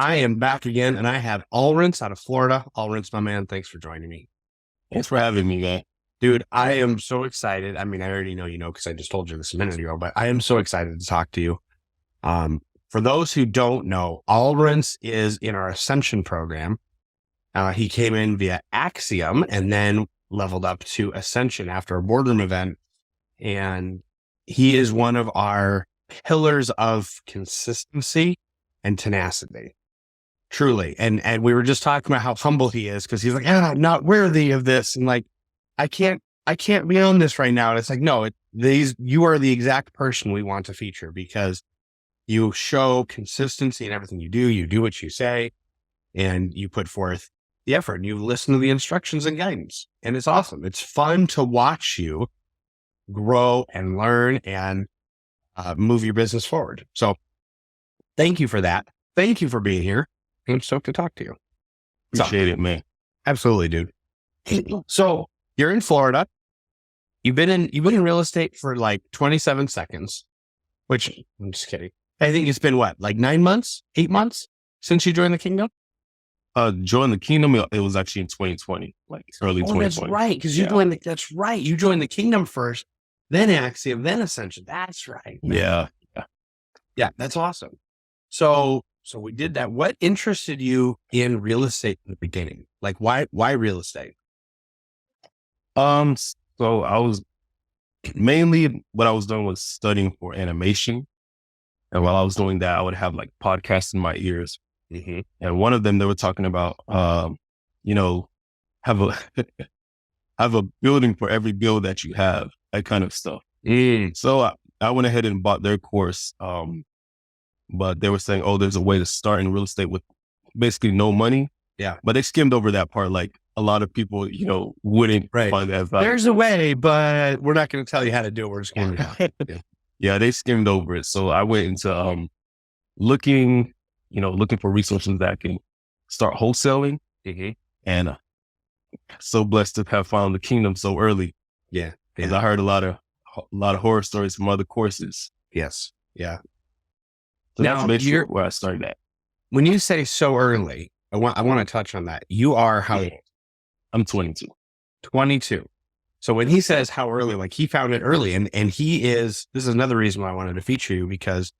I am back again, and I have Alrens out of Florida. Alrens, my man, thanks for joining me. Thanks for having me, man. Dude, I am so excited. I mean, I already know you know because I just told you this a minute ago, but I am so excited to talk to you. For those who don't know, Alrens is in our Ascension program. He came in via Axiom and then leveled up to Ascension after a Boardroom Event. And he is one of our pillars of consistency and tenacity. Truly. And we were just talking about how humble he is because he's like, I'm not worthy of this. And like, I can't be on this right now. And it's like, no, you are the exact person we want to feature because you show consistency in everything you do what you say, and you put forth the effort and you listen to the instructions and guidance. And it's awesome. It's fun to watch you grow and learn and move your business forward. So thank you for that. Thank you for being here. I'm stoked to talk to you. Appreciate it, man. Absolutely, dude. So you're in Florida. You've been in real estate for like 27 seconds, which I'm just kidding. I think it's been what, like 9 months, 8 months since you joined the kingdom? Joined the kingdom. It was actually in 2020, like early 2020. That's right. Because that's right. You joined the kingdom first, then Axiom, then Ascension. That's right. Yeah. Yeah. That's awesome. So we did that. What interested you in real estate in the beginning? Like why real estate? So I was mainly what I was doing was studying for animation. And while I was doing that, I would have like podcasts in my ears. Mm-hmm. And one of them, they were talking about, have a building for every bill that you have, that kind of stuff. So I went ahead and bought their course. But they were saying, there's a way to start in real estate with basically no money. Yeah. But they skimmed over that part. Like a lot of people, wouldn't find that valuable. There's a way, but we're not going to tell you how to do it. We're just going to Yeah, they skimmed over it. So I went into looking for resources that can start wholesaling. Mm-hmm. And so blessed to have found the kingdom so early. Yeah. Because I heard a lot of horror stories from other courses. Yes. Yeah. So now, that's basically where I started at. When you say so early, I want to touch on that. You are how old? I'm 22. 22. So when he says how early, like he found it early, and this is another reason why I wanted to feature you, because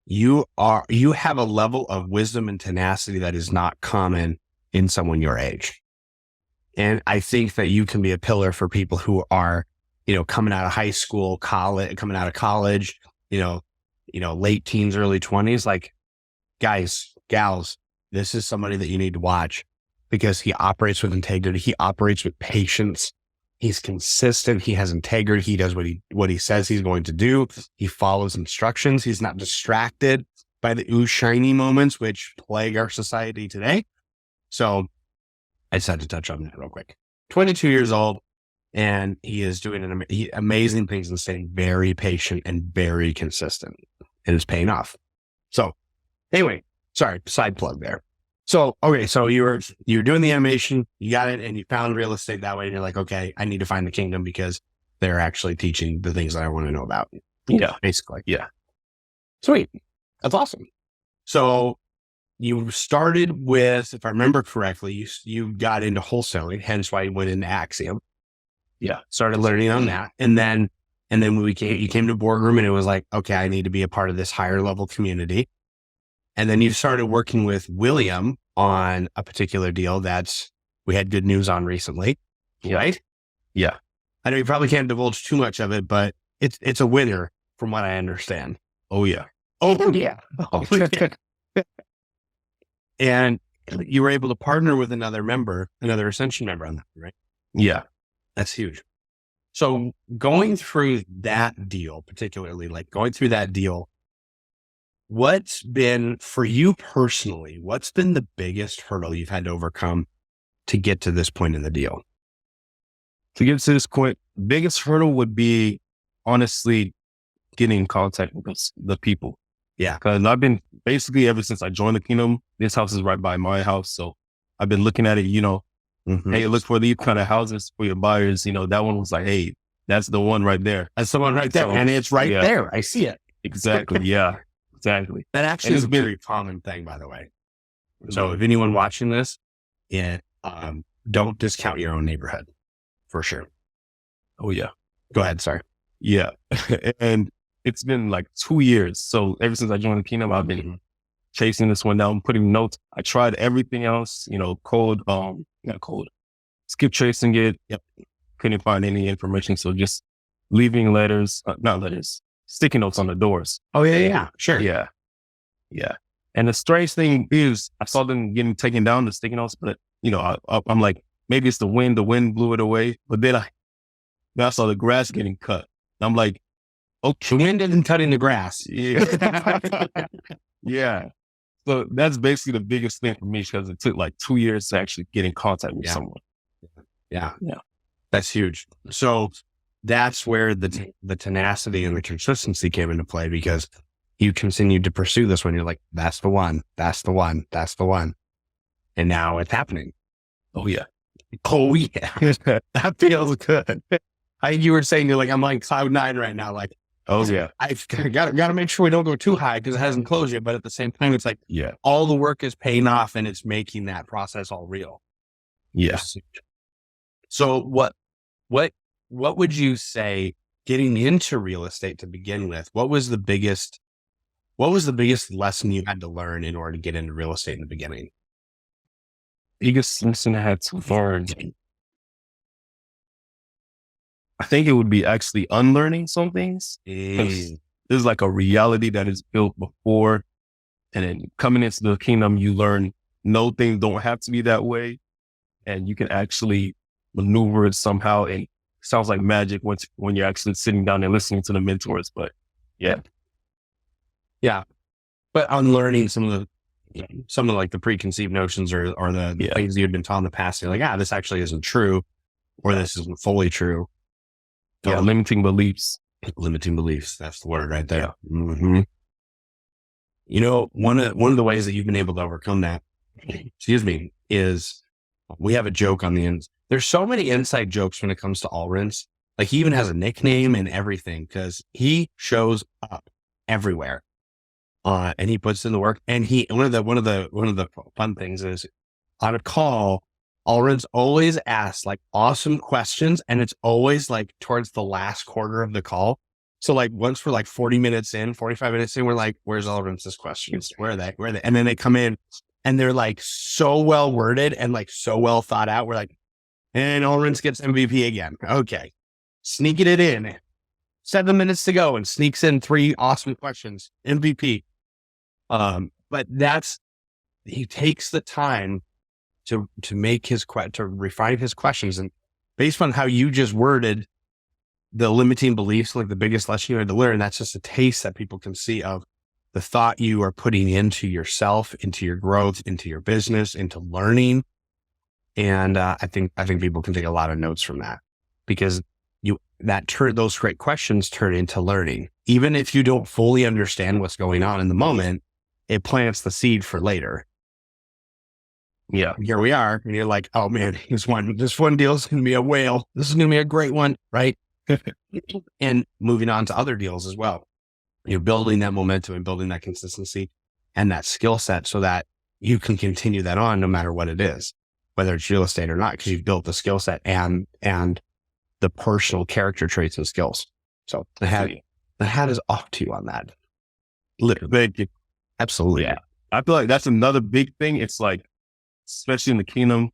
you have a level of wisdom and tenacity that is not common in someone your age. And I think that you can be a pillar for people who are, coming out of high school, coming out of college, late teens, early 20s, like guys, gals, this is somebody that you need to watch because he operates with integrity. He operates with patience. He's consistent. He has integrity. He does what he says he's going to do. He follows instructions. He's not distracted by the shiny moments, which plague our society today. So I just had to touch on that real quick. 22 years old, and he is doing amazing things and staying very patient and very consistent. And it's paying off. So anyway, sorry, side plug there. So, okay. So you're doing the animation, you got it, and you found real estate that way. And you're like, okay, I need to find the kingdom because they're actually teaching the things that I want to know about. Yeah. Basically. Yeah. Sweet. That's awesome. So you started with, if I remember correctly, you got into wholesaling, hence why you went into Axiom. Yeah. Started learning on that. And then when you came to Boardroom and it was like, okay, I need to be a part of this higher level community. And then you started working with William on a particular deal we had good news on recently, right? Yeah. I know you probably can't divulge too much of it, but it's a winner from what I understand. Oh yeah. Oh yeah. Oh, yeah. And you were able to partner with another Ascension member on that, right? Yeah. That's huge. So going through that deal, particularly like going through that deal, what's been for you personally, what's been the biggest hurdle you've had to overcome to get to this point in the deal? To get to this point, biggest hurdle would be honestly getting in contact with the people. Yeah. Because I've been basically ever since I joined the kingdom, this house is right by my house. So I've been looking at it, hey, look for these kind of houses for your buyers. That one was like, hey, that's the one right there. That's the one right there. So, and it's right there. I see it. Exactly. Yeah. Exactly. That actually is a very common thing, by the way. So if anyone watching this, don't discount your own neighborhood for sure. Oh yeah. Go ahead. Sorry. Yeah. And it's been like 2 years. So ever since I joined the kingdom, I've been chasing this one down, putting notes. I tried everything else, not code, skip tracing it. Yep. Couldn't find any information. So just leaving not letters, sticky notes on the doors. Oh yeah. Sure. Yeah. Yeah. And the strange thing is I saw them getting taken down, the sticky notes, but I'm like, maybe it's the wind blew it away. But then I saw the grass getting cut. I'm like, okay. The wind isn't cutting the grass. Yeah. Yeah. So that's basically the biggest thing for me because it took like 2 years to actually get in contact with someone. Yeah. That's huge. So that's where the tenacity and the consistency came into play because you continued to pursue this one. You're like, that's the one, that's the one, that's the one. And now it's happening. Oh yeah. Oh yeah. That feels good. You were saying you're like, I'm like cloud 9 right now. Like, oh yeah. I've got to make sure we don't go too high because it hasn't closed yet. But at the same time, it's like, all the work is paying off and it's making that process all real. Yeah. So what would you say getting into real estate to begin with? What was the biggest lesson you had to learn in order to get into real estate in the beginning? Biggest lesson I had to learn. I think it would be actually unlearning some things. There's like a reality that is built before. And then coming into the kingdom, you learn no, things don't have to be that way. And you can actually maneuver it somehow. And it sounds like magic when you're actually sitting down and listening to the mentors. But yeah. Yeah. But unlearning some of like the preconceived notions or the things you had been taught in the past. You're like, this actually isn't true, or this isn't fully true. Yeah. Limiting beliefs. Limiting beliefs. That's the word right there. Yeah. Mm-hmm. One of the ways that you've been able to overcome that, is we have a joke on the end. There's so many inside jokes when it comes to Alrens. Like he even has a nickname and everything because he shows up everywhere. And he puts in the work. And one of the fun things is on a call, Alrens always asks like awesome questions, and it's always like towards the last quarter of the call. So like once we're like 45 minutes in, we're like, "Where's Alrens' questions? Where are they? And then they come in, and they're like so well worded and like so well thought out. We're like, and Alrens gets MVP again. Okay, sneaking it in. 7 minutes to go, and sneaks in 3 awesome questions. MVP. But he takes the time to make to refine his questions. And based on how you just worded the limiting beliefs, like the biggest lesson you had to learn, that's just a taste that people can see of the thought you are putting into yourself, into your growth, into your business, into learning. And, I think people can take a lot of notes from that because those great questions turn into learning. Even if you don't fully understand what's going on in the moment, it plants the seed for later. Yeah. Here we are. And you're like, oh man, this one deal is going to be a whale. This is going to be a great one. Right. And moving on to other deals as well. You're building that momentum and building that consistency and that skill set so that you can continue that on no matter what it is, whether it's real estate or not, because you've built the skill set and the personal character traits and skills. So the hat is off to you on that. Literally. Absolutely. Yeah. I feel like that's another big thing. It's like, especially in the kingdom,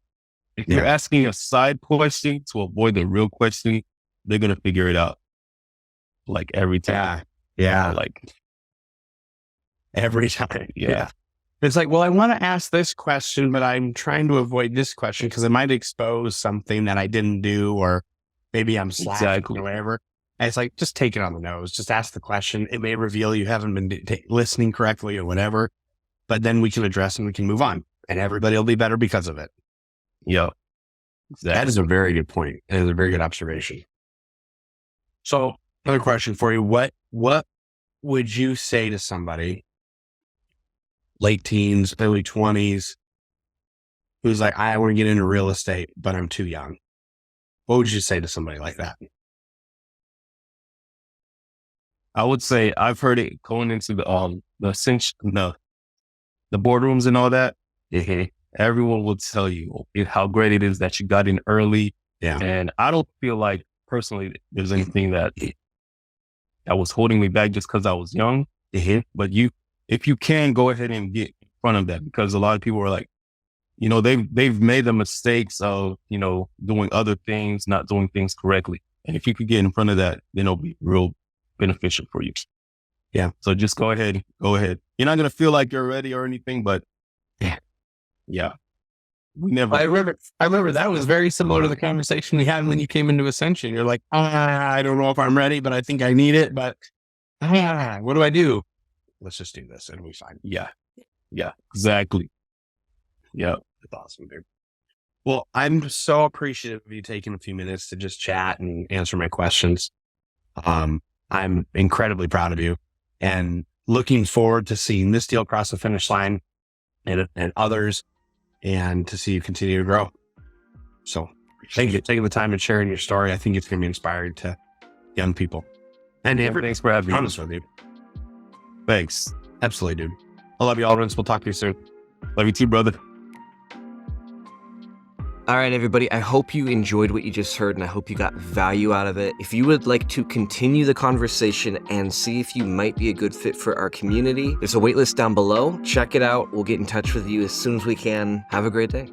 if you're asking a side question to avoid the real question, they're going to figure it out. Like every time. Yeah. Like every time. Yeah. It's like, well, I want to ask this question, but I'm trying to avoid this question because it might expose something that I didn't do, or maybe I'm slacking or whatever. And it's like, just take it on the nose. Just ask the question. It may reveal you haven't been listening correctly or whatever, but then we can address and we can move on and everybody will be better because of it. Yeah. Exactly. That is a very good point. It is a very good observation. So another question for you. What would you say to somebody, late teens, early 20s, who's like, I want to get into real estate, but I'm too young? What would you say to somebody like that? I would say I've heard it going into the Ascension, the boardrooms and all that. Everyone will tell you how great it is that you got in early. Yeah. And I don't feel like personally there's anything that was holding me back just because I was young. But if you can, go ahead and get in front of that, because a lot of people are like, they've made the mistakes of, doing other things, not doing things correctly. And if you could get in front of that, then it'll be real beneficial for you. Yeah. So just go ahead. You're not going to feel like you're ready or anything, but yeah. I remember that was very similar to the conversation we had when you came into Ascension. You're like, I don't know if I'm ready, but I think I need it. But what do I do? Let's just do this and we find. Yeah, exactly. Yeah. That's awesome, dude. Well, I'm so appreciative of you taking a few minutes to just chat and answer my questions. I'm incredibly proud of you and looking forward to seeing this deal cross the finish line and others, and to see you continue to grow. So thank you for taking the time and sharing your story. I think it's going to be inspiring to young people. And thanks for having me. Honest with you. Thanks. Absolutely, dude. I love you, Alrens. We'll talk to you soon. Love you too, brother. All right, everybody, I hope you enjoyed what you just heard, and I hope you got value out of it. If you would like to continue the conversation and see if you might be a good fit for our community, there's a waitlist down below. Check it out. We'll get in touch with you as soon as we can. Have a great day.